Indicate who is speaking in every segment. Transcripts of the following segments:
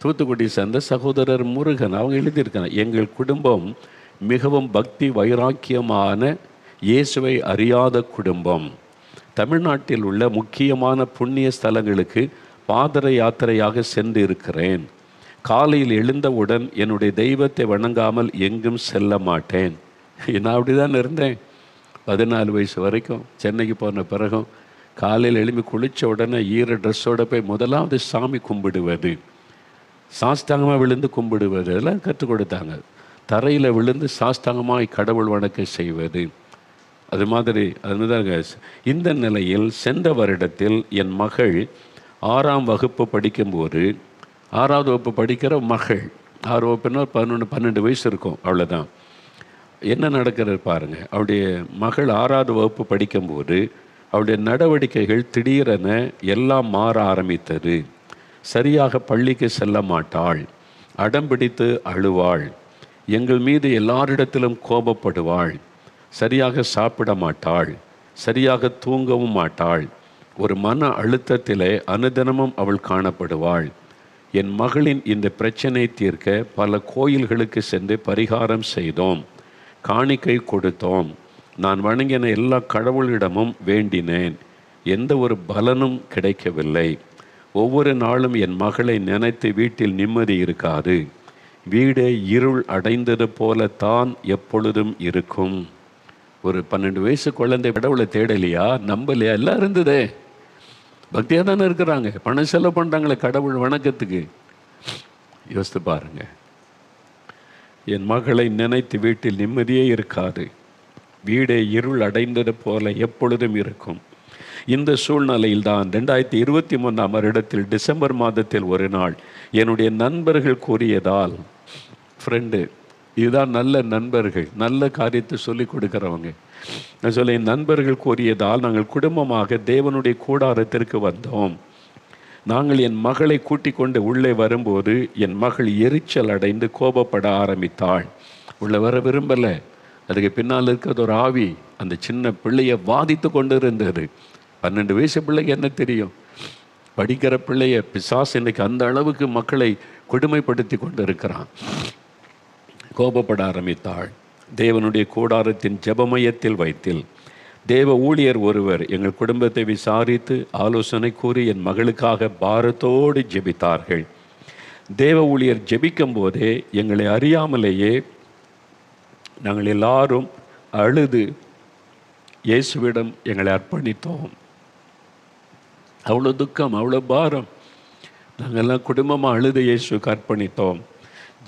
Speaker 1: தூத்துக்குடி சேர்ந்த சகோதரர் முருகன் அவங்க எழுதியிருக்காங்க, எங்கள் குடும்பம் மிகவும் பக்தி வைராக்கியமான இயேசுவை அறியாத குடும்பம். தமிழ்நாட்டில் உள்ள முக்கியமான புண்ணிய ஸ்தலங்களுக்கு பாதர யாத்திரையாக சென்று இருக்கிறேன். காலையில் எழுந்தவுடன் என்னுடைய தெய்வத்தை வணங்காமல் எங்கும் செல்ல மாட்டேன். நான் அப்படி தான் இருந்தேன் 14 வயசு வரைக்கும். சென்னைக்கு போன பிறகும் காலையில் எழும்பி குளித்த உடனே ஈர ட்ரெஸ்ஸோடு போய் முதலாவது சாமி கும்பிடுவது, சாஸ்தாங்கமாக விழுந்து கும்பிடுவது, அதெல்லாம் கற்றுக் கொடுத்தாங்க. தரையில் விழுந்து சாஸ்தாங்கமாக கடவுள் வணக்கம் செய்வது, அது மாதிரி அதுதாங்க. இந்த நிலையில் சென்ற வருடத்தில் என் மகள் 6ஆம் வகுப்பு படிக்கும்போது, 6வது வகுப்பு படிக்கிற மகள், 6 வகுப்புன்னா 12 வயசு இருக்கும், அவ்வளோதான். என்ன நடக்கிறது பாருங்கள். அவருடைய மகள் 6வது வகுப்பு படிக்கும்போது அவருடைய நடவடிக்கைகள் திடீரென எல்லாம் மாற ஆரம்பித்தது. சரியாக பள்ளிக்கு செல்ல மாட்டாள், அடம்பிடித்து அழுவாள், எங்கள் மீது எல்லாரிடத்திலும் கோபப்படுவாள், சரியாக சாப்பிட மாட்டாள், சரியாக தூங்கவும் மாட்டாள், ஒரு மன அழுத்தத்திலே அனுதினமும் அவள் காணப்படுவாள். என் மகளின் இந்த பிரச்சனை தீர்க்க பல கோயில்களுக்கு சென்று பரிகாரம் செய்தோம், காணிக்கை கொடுத்தோம், நான் வணங்கின எல்லா கடவுளிடமும் வேண்டினேன். எந்த ஒரு பலனும் கிடைக்கவில்லை. ஒவ்வொரு நாளும் என் மகளை நினைத்து வீட்டில் நிம்மதி இருக்காது. வீடே இருள் அடைந்தது போலத்தான் எப்பொழுதும் இருக்கும். ஒரு 12 வயசு குழந்தை கடவுளை தேடலையா, நம்பலையா? எல்லாம் இருந்ததே, பக்தியாக தானே இருக்கிறாங்க, பணம் செலவு பண்ணுறாங்களே கடவுள் வணக்கத்துக்கு. யோசித்து பாருங்க. என் மகளை நினைத்து வீட்டில் நிம்மதியே இருக்காது. வீடே இருள் அடைந்தது போல எப்பொழுதும் இருக்கும். இந்த சூழ்நிலையில் தான் 2023ஆம் வருடத்தில் டிசம்பர் மாதத்தில் ஒரு நாள் என்னுடைய நண்பர்கள் கூறியதால், ஃப்ரெண்டு, இதுதான் நல்ல நண்பர்கள், நல்ல காரியத்தை சொல்லி கொடுக்குறவங்க. நான் சொல்ல, என் நண்பர்கள் கூறியதால் நாங்கள் குடும்பமாக தேவனுடைய கூடாரத்திற்கு வந்தோம். நாங்கள் என் மகளை கூட்டிக் கொண்டு உள்ளே வரும்போது என் மகள் எரிச்சல் அடைந்து கோபப்பட ஆரம்பித்தாள். உள்ளே வர விரும்பலை. அதுக்கு பின்னால் இருக்கிறது ஒரு ஆவி அந்த சின்ன பிள்ளையை வாதித்து கொண்டு இருந்தது. 12 வயசு பிள்ளைக்கு என்ன தெரியும்? படிக்கிற பிள்ளைய பிசாசு இன்னைக்கு அந்த அளவுக்கு மக்களை கொடுமைப்படுத்தி கொண்டு இருக்கிறான். கோபப்பட ஆரம்பித்தாள். தேவனுடைய கூடாரத்தின் ஜெபமயத்தில் வைத்தில் தேவ ஊழியர் ஒருவர் எங்கள் குடும்பத்தை விசாரித்து ஆலோசனை கூறி என் மகளுக்காக பாரத்தோடு ஜெபித்தார்கள். தேவ ஊழியர் ஜெபிக்கும் போதே எங்களை அறியாமலேயே நாங்கள் எல்லாரும் அழுது இயேசுவிடம் எங்களை அர்ப்பணித்தோம். அவ்வளோ துக்கம், அவ்வளோ பாரம். நாங்கள்லாம் குடும்பமாக அழுது இயேசுக்கு அர்ப்பணித்தோம்.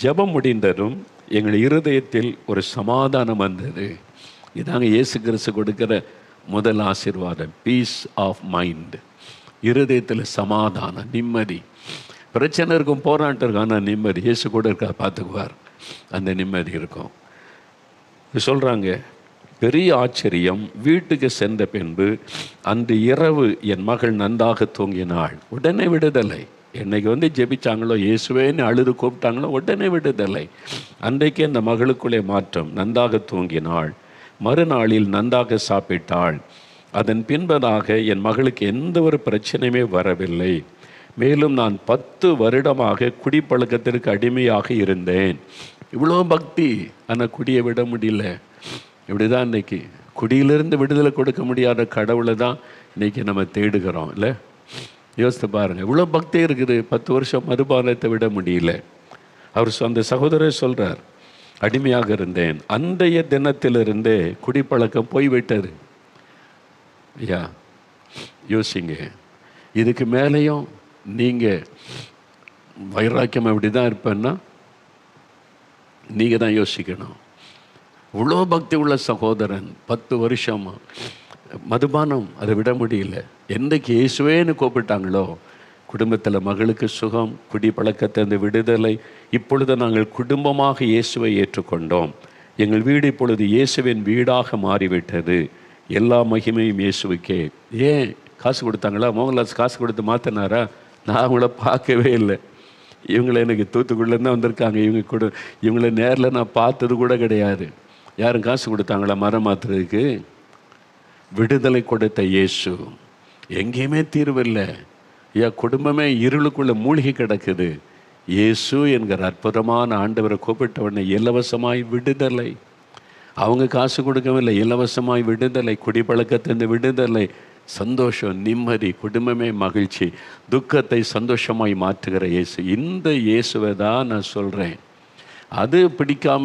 Speaker 1: ஜெபம் முடிந்ததும் எங்கள் இருதயத்தில் ஒரு சமாதானம் வந்தது. இதாங்க இயேசு கிறிஸ்து கொடுக்கிற முதல் ஆசீர்வாதம், பீஸ் ஆஃப் மைண்ட். இருதயத்தில் சமாதானம், நிம்மதி. பிரச்சனை இருக்கும், போராட்டம் இருக்கும், ஆனால் நிம்மதி. இயேசு கூட இருக்கா, பார்த்துக்குவார், அந்த நிம்மதி இருக்கும். சொல்கிறாங்க, பெரிய ஆச்சரியம். வீட்டுக்கு சென்ற பின்பு அன்று இரவு என் மகள் நன்றாக தூங்கினாள். உடனே விடுதலை. என்னைக்கு ஜெபிச்சாங்களோ, இயேசுவேன்னு அழுது கூப்பிட்டாங்களோ, உடனே விடுதலை. அன்றைக்கு அந்த மகளுக்குள்ளே மாற்றம். நன்றாக தூங்கினாள். மறுநாளில் நன்றாக சாப்பிட்டாள். அதன் பின்பதாக என் மகளுக்கு எந்த ஒரு பிரச்சனையுமே வரவில்லை. மேலும் நான் 10 வருடமாக குடிப்பழக்கத்திற்கு அடிமையாக இருந்தேன். இவ்வளோ பக்தி, ஆனால் குடியை விட முடியல. இப்படி தான் இன்றைக்கி குடியிலிருந்து விடுதலை கொடுக்க முடியாத கடவுளை தான் இன்றைக்கி நம்ம தேடுகிறோம், இல்லை? யோசித்து பாருங்கள், இவ்வளோ பக்தி இருக்குது, 10 வருஷம் மதுபானத்தை விட முடியல. அவர் அந்த சகோதரர் சொல்கிறார், அடிமையாக இருந்தேன், அன்றைய தினத்திலிருந்தே குடிப்பழக்கம் போய்விட்டது. ஐயா யோசிங்க, இதுக்கு மேலேயும் நீங்கள் வைராக்கியம் அப்படி தான் இருப்பேன்னா நீங்கள் தான் யோசிக்கணும். இவ்வளோ பக்தி உள்ள சகோதரன் 10 வருஷமாக மதுபானம் அதை விட முடியல. என்றைக்கு இயேசுவேன்னு கூப்பிட்டாங்களோ, குடும்பத்தில் மகளுக்கு சுகம், குடி பழக்கத்திலிருந்து விடுதலை. இப்பொழுது நாங்கள் குடும்பமாக இயேசுவை ஏற்றுக்கொண்டோம். எங்கள் வீடு இப்பொழுது இயேசுவின் வீடாக மாறிவிட்டது. எல்லா மகிமையும் இயேசுவுக்கே. ஏன் காசு கொடுத்தாங்களா? மோகன்லாஸ் காசு கொடுத்து மாற்றினாரா? நான் அவங்கள பார்க்கவே இல்லை. இவங்களை எனக்கு தூத்துக்குடிலேருந்து வந்திருக்காங்க. இவங்களை நேரில் நான் பார்த்தது கூட கிடையாது. யாரும் காசு கொடுத்தாங்களா மரம் மாற்றுறதுக்கு? விடுதலை கொடுத்த இயேசு. எங்கேயுமே தீர்வு இல்லை. ஐயா, குடும்பமே இருளுக்குள்ளே மூழ்கி கிடக்குது. இயேசு என்கிற அற்புதமான ஆண்டவரை கூப்பிட்ட உடனே இலவசமாய் விடுதலை. அவங்க காசு கொடுக்கவில்லை, இலவசமாய் விடுதலை, குடிப்பழக்கத்திலிருந்து விடுதலை, சந்தோஷம், நிம்மதி, குடும்பமே மகிழ்ச்சி, துக்கத்தை சந்தோஷமாய் மாற்றுகிற இயேசு. இந்த இயேசுவை தான் நான் சொல்கிறேன். அது பிடிக்காம